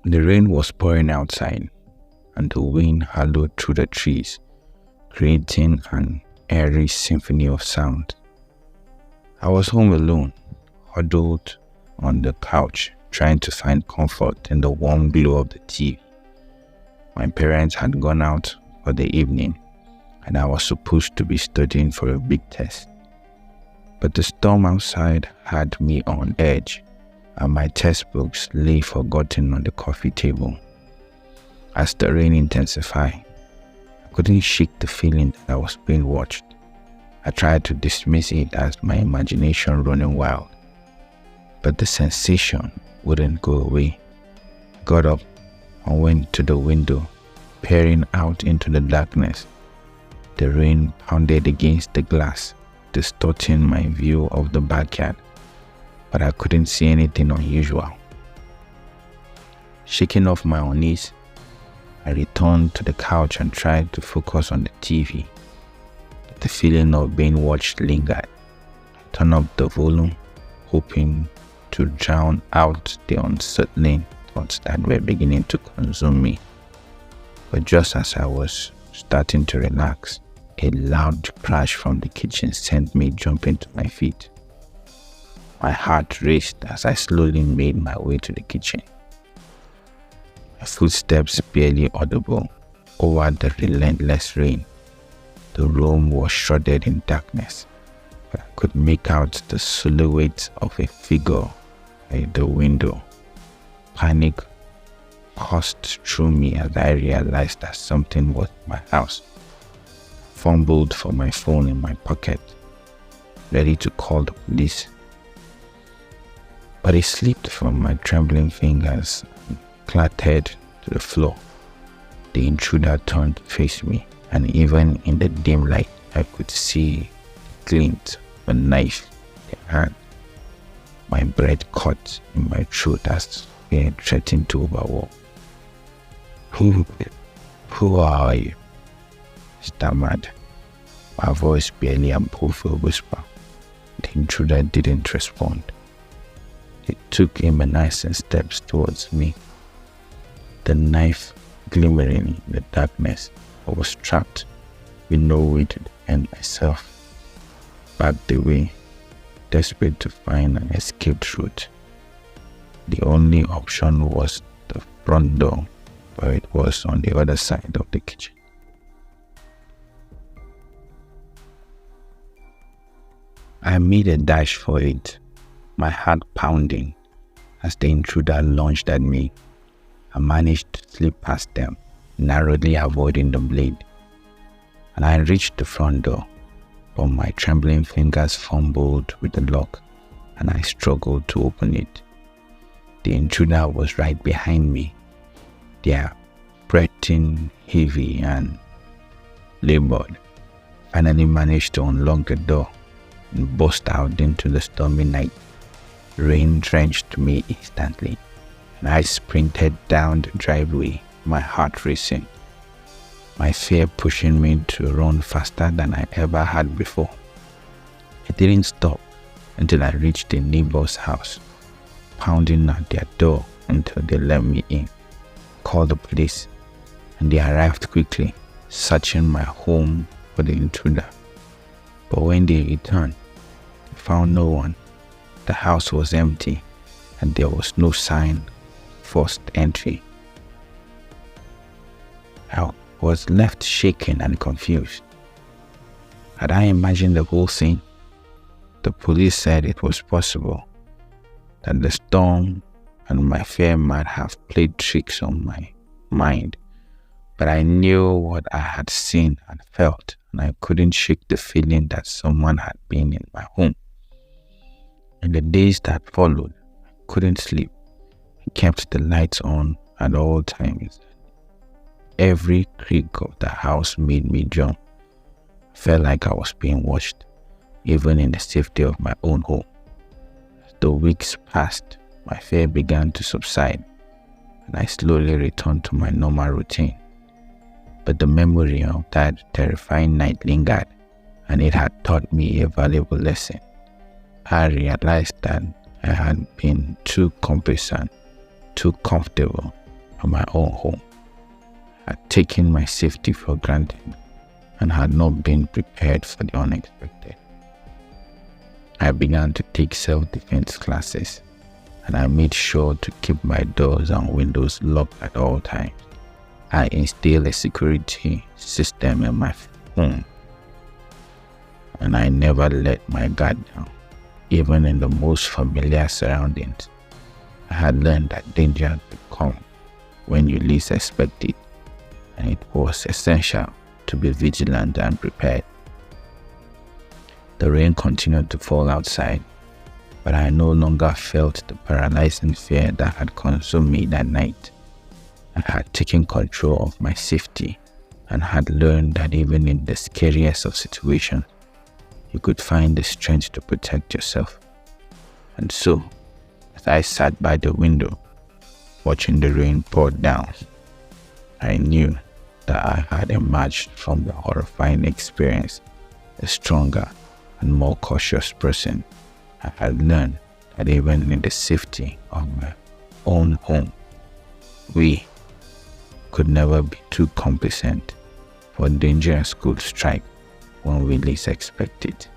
The rain was pouring outside, and the wind howled through the trees, creating an eerie symphony of sound. I was home alone, huddled on the couch, trying to find comfort in the warm glow of the TV. My parents had gone out for the evening, and I was supposed to be studying for a big test. But the storm outside had me on edge, and my textbooks lay forgotten on the coffee table. As the rain intensified, I couldn't shake the feeling that I was being watched. I tried to dismiss it as my imagination running wild, but the sensation wouldn't go away. I got up and went to the window, peering out into the darkness. The rain pounded against the glass, distorting my view of the backyard, but I couldn't see anything unusual. Shaking off my unease, I returned to the couch and tried to focus on the TV. But the feeling of being watched lingered. I turned up the volume, hoping to drown out the unsettling thoughts that were beginning to consume me. But just as I was starting to relax, a loud crash from the kitchen sent me jumping to my feet. My heart raced as I slowly made my way to the kitchen. My footsteps barely audible over the relentless rain. The room was shrouded in darkness, but I could make out the silhouette of a figure by the window. Panic coursed through me as I realized that something was in my house. I fumbled for my phone in my pocket, ready to call the police. But it slipped from my trembling fingers and clattered to the floor. The intruder turned to face me, and even in the dim light, I could see the glint of a knife in her hand. My breath caught in my throat as fear threatened to overwhelm. Who are you? Stammered, my voice barely above a whisper. The intruder didn't respond. He took menacing steps towards me, the knife glimmering in the darkness. I was trapped with no way to defend myself. Backed away, desperate to find an escape route. The only option was the front door, but it was on the other side of the kitchen. I made a dash for it, my heart pounding as the intruder lunged at me. I managed to slip past them, narrowly avoiding the blade, and I reached the front door, but my trembling fingers fumbled with the lock and I struggled to open it. The intruder was right behind me, their breathing heavy and labored. Finally managed to unlock the door and burst out into the stormy night. Rain drenched me instantly, and I sprinted down the driveway, my heart racing, my fear pushing me to run faster than I ever had before. I didn't stop until I reached a neighbor's house, pounding at their door until they let me in. Called the police, and they arrived quickly, searching my home for the intruder. But when they returned, they found no one. The house was empty, and there was no sign of forced entry. I was left shaken and confused. Had I imagined the whole scene? The police said it was possible, that the storm and my fear might have played tricks on my mind, but I knew what I had seen and felt, and I couldn't shake the feeling that someone had been in my home. In the days that followed, I couldn't sleep. I kept the lights on at all times. Every creak of the house made me jump. I felt like I was being watched, even in the safety of my own home. As the weeks passed, my fear began to subside, and I slowly returned to my normal routine. But the memory of that terrifying night lingered, and it had taught me a valuable lesson. I realized that I had been too complacent, too comfortable, from my own home. I had taken my safety for granted and had not been prepared for the unexpected. I began to take self-defense classes, and I made sure to keep my doors and windows locked at all times. I installed a security system in my home, and I never let my guard down, even in the most familiar surroundings. I had learned that danger could come when you least expect it, and it was essential to be vigilant and prepared. The rain continued to fall outside, but I no longer felt the paralyzing fear that had consumed me that night. I had taken control of my safety and had learned that even in the scariest of situations, you could find the strength to protect yourself. And so, as I sat by the window, watching the rain pour down, I knew that I had emerged from the horrifying experience a stronger and more cautious person. I had learned that even in the safety of my own home, we could never be too complacent, for dangers could strike when we least expect it.